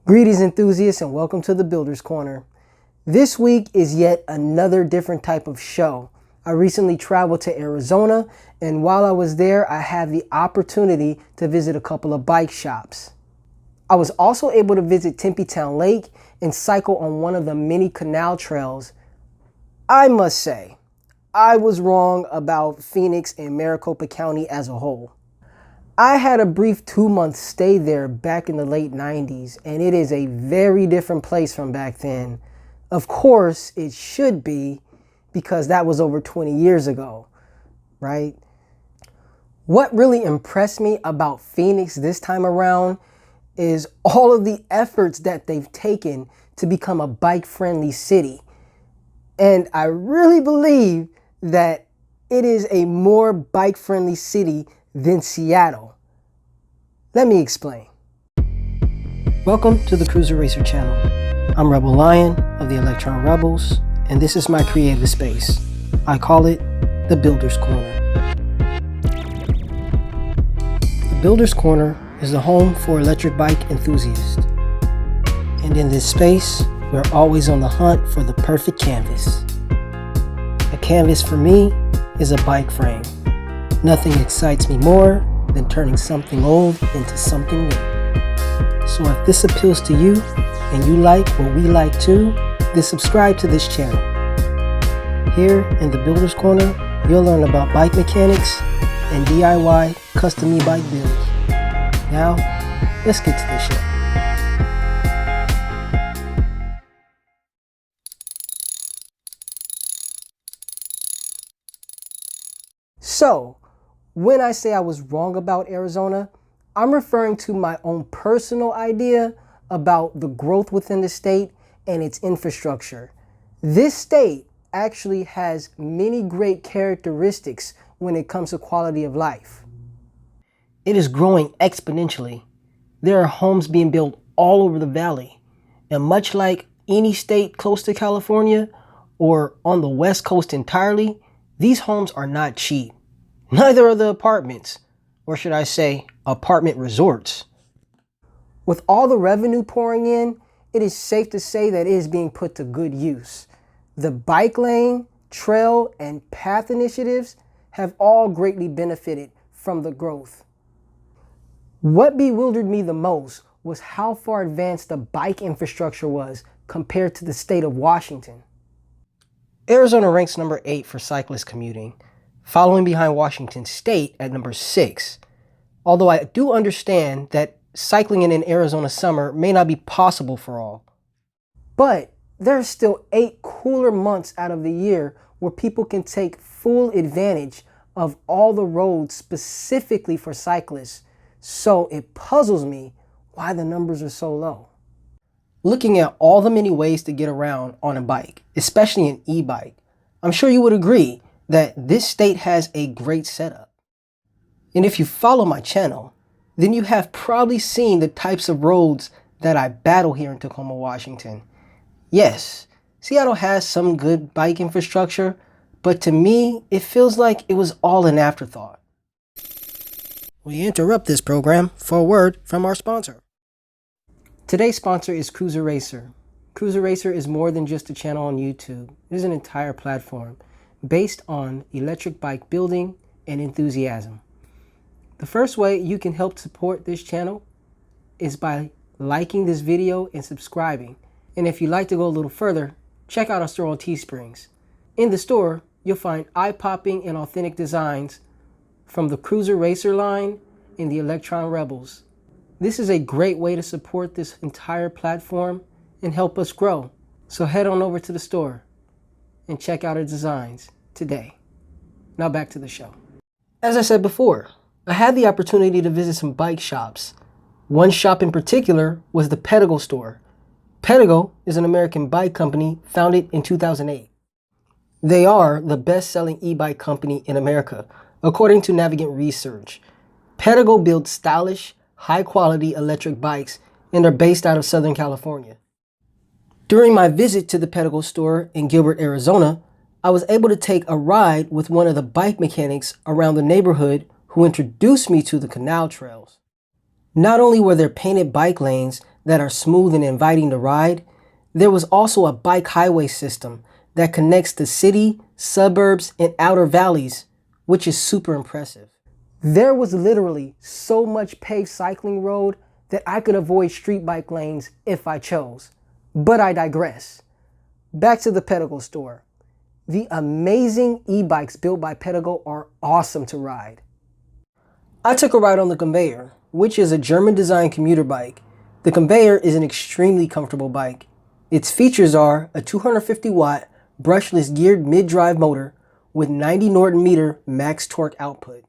Greetings enthusiasts and welcome to the Builder's Corner. This week is yet another different type of show. I recently traveled to Arizona, and while I was there I had the opportunity to visit a couple of bike shops. I was also able to visit Tempe Town Lake and cycle on one of the many canal trails. I must say, I was wrong about Phoenix and Maricopa County as a whole. I had a brief 2-month stay there back in the late 90s, and it is a very different place from back then. Of course, it should be, because that was over 20 years ago, right? What really impressed me about Phoenix this time around is all of the efforts that they've taken to become a bike-friendly city. And I really believe that it is a more bike-friendly city than Seattle. Let me explain. Welcome to the Cruiser Racer channel. I'm Rebel Lion of the Electron Rebels, and this is my creative space. I call it the Builder's Corner. The Builder's Corner is the home for electric bike enthusiasts. And in this space, we're always on the hunt for the perfect canvas. A canvas for me is a bike frame. Nothing excites me more than turning something old into something new. So if this appeals to you and you like what we like too, then subscribe to this channel. Here in the Builder's Corner, you'll learn about bike mechanics and DIY custom e-bike builds. Now, let's get to the show. So, when I say I was wrong about Arizona, I'm referring to my own personal idea about the growth within the state and its infrastructure. This state actually has many great characteristics when it comes to quality of life. It is growing exponentially. There are homes being built all over the valley. And much like any state close to California or on the West Coast entirely, these homes are not cheap. Neither are the apartments, or should I say, apartment resorts. With all the revenue pouring in, it is safe to say that it is being put to good use. The bike lane, trail, and path initiatives have all greatly benefited from the growth. What bewildered me the most was how far advanced the bike infrastructure was compared to the state of Washington. Arizona ranks number 8 for cyclist commuting, following behind Washington State at number 6. Although I do understand that cycling in an Arizona summer may not be possible for all. But there are still 8 cooler months out of the year where people can take full advantage of all the roads specifically for cyclists. So it puzzles me why the numbers are so low. Looking at all the many ways to get around on a bike, especially an e-bike, I'm sure you would agree that this state has a great setup. And if you follow my channel, then you have probably seen the types of roads that I battle here in Tacoma, Washington. Yes, Seattle has some good bike infrastructure, but to me, it feels like it was all an afterthought. We interrupt this program for a word from our sponsor. Today's sponsor is Cruiser Racer. Cruiser Racer is more than just a channel on YouTube. It is an entire platform based on electric bike building and enthusiasm. The first way you can help support this channel is by liking this video and subscribing. And if you'd like to go a little further, check out our store on Teesprings. In the store, you'll find eye-popping and authentic designs from the Cruiser Racer line and the Electron Rebels. This is a great way to support this entire platform and help us grow. So head on over to the store and check out our designs today. Now back to the show. As I said before, I had the opportunity to visit some bike shops. One shop in particular was the PEDEGO store. PEDEGO is an American bike company founded in 2008. They are the best-selling e-bike company in America, according to Navigant Research. PEDEGO builds stylish, high-quality electric bikes and are based out of Southern California. During my visit to the PEDEGO store in Gilbert, Arizona, I was able to take a ride with one of the bike mechanics around the neighborhood who introduced me to the canal trails. Not only were there painted bike lanes that are smooth and inviting to ride, there was also a bike highway system that connects the city, suburbs, and outer valleys, which is super impressive. There was literally so much paved cycling road that I could avoid street bike lanes if I chose. But I digress. Back to the PEDEGO store. The amazing e-bikes built by PEDEGO are awesome to ride. I took a ride on the Conveyor, which is a German-designed commuter bike. The Conveyor is an extremely comfortable bike. Its features are a 250-watt brushless geared mid-drive motor with 90 Nm max torque output.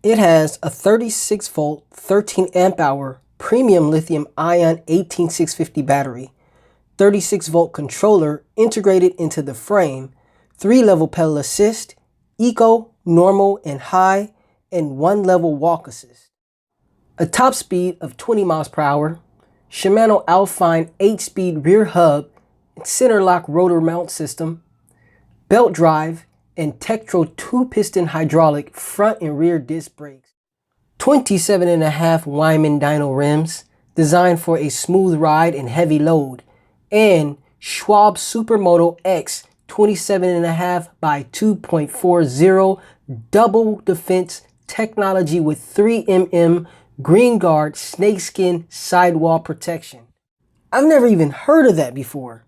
It has a 36-volt, 13 amp-hour premium lithium-ion 18650 battery, 36-volt controller integrated into the frame, 3-level pedal assist, eco, normal, and high, and 1-level walk assist. A top speed of 20 miles per hour, Shimano Alpine 8-speed rear hub and center lock rotor mount system, belt drive, and Tektro 2-piston hydraulic front and rear disc brakes. 27.5 Wyman dyno rims designed for a smooth ride and heavy load, and Schwab Supermoto X 27.5 by 2.40 double defense technology with 3mm green guard snakeskin sidewall protection. I've never even heard of that before.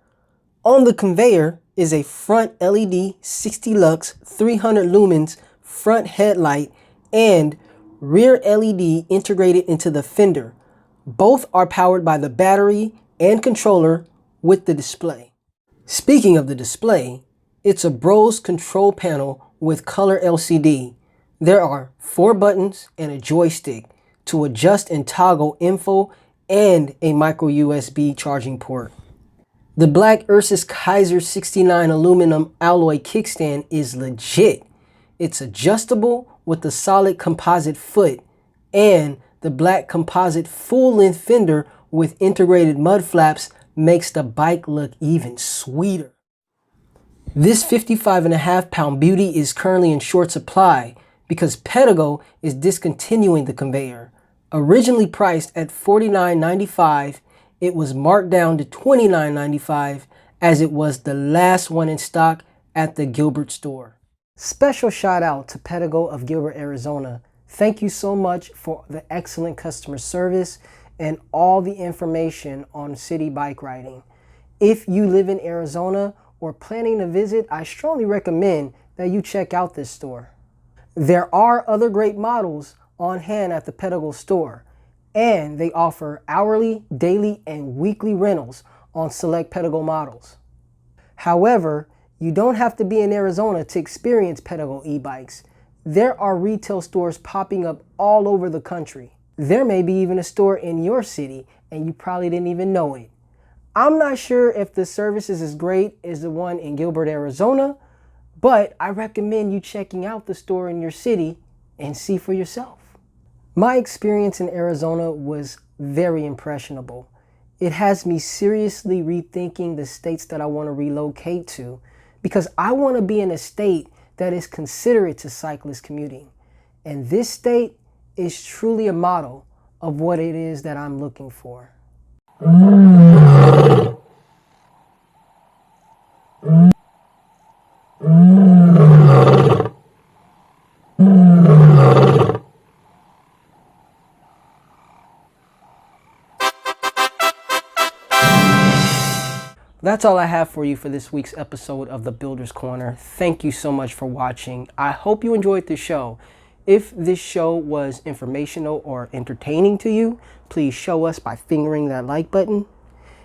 On the Conveyor is a front LED 60 lux 300 lumens front headlight and rear LED integrated into the fender. Both are powered by the battery and controller with the display. Speaking of the display, it's a Bros control panel with color LCD. There are 4 buttons and a joystick to adjust and toggle info and a micro USB charging port. The black Ursus Kaiser 69 aluminum alloy kickstand is legit. It's adjustable with the solid composite foot and the black composite full-length fender with integrated mud flaps makes the bike look even sweeter. This 55.5-pound beauty is currently in short supply because PEDEGO is discontinuing the Conveyor. Originally priced at $49.95, it was marked down to $29.95 as it was the last one in stock at the Gilbert store. Special shout out to PEDEGO of Gilbert, Arizona. Thank you so much for the excellent customer service and all the information on city bike riding. If you live in Arizona or planning to visit, I strongly recommend that you check out this store. There are other great models on hand at the PEDEGO store, and they offer hourly, daily, and weekly rentals on select PEDEGO models. However, you don't have to be in Arizona to experience PEDEGO e-bikes. There are retail stores popping up all over the country. There may be even a store in your city and you probably didn't even know it. I'm not sure if the service is as great as the one in Gilbert, Arizona, but I recommend you checking out the store in your city and see for yourself. My experience in Arizona was very impressionable. It has me seriously rethinking the states that I want to relocate to because I want to be in a state that is considerate to cyclist commuting. And this state is truly a model of what it is that I'm looking for. That's all I have for you for this week's episode of The Builder's Corner. Thank you so much for watching. I hope you enjoyed the show. If this show was informational or entertaining to you, please show us by fingering that like button.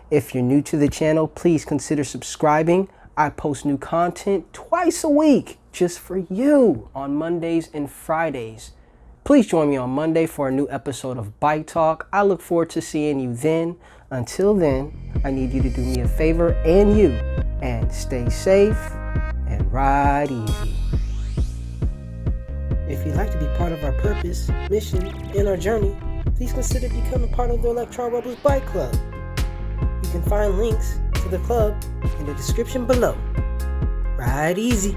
If you're new to the channel, please consider subscribing. I post new content twice a week just for you on Mondays and Fridays. Please join me on Monday for a new episode of Bike Talk. I look forward to seeing you then. Until then, I need you to do me a favor and stay safe and ride easy. If you'd like to be part of our purpose, mission, and our journey, please consider becoming part of the Electron Rebels Bike Club. You can find links to the club in the description below. Ride easy.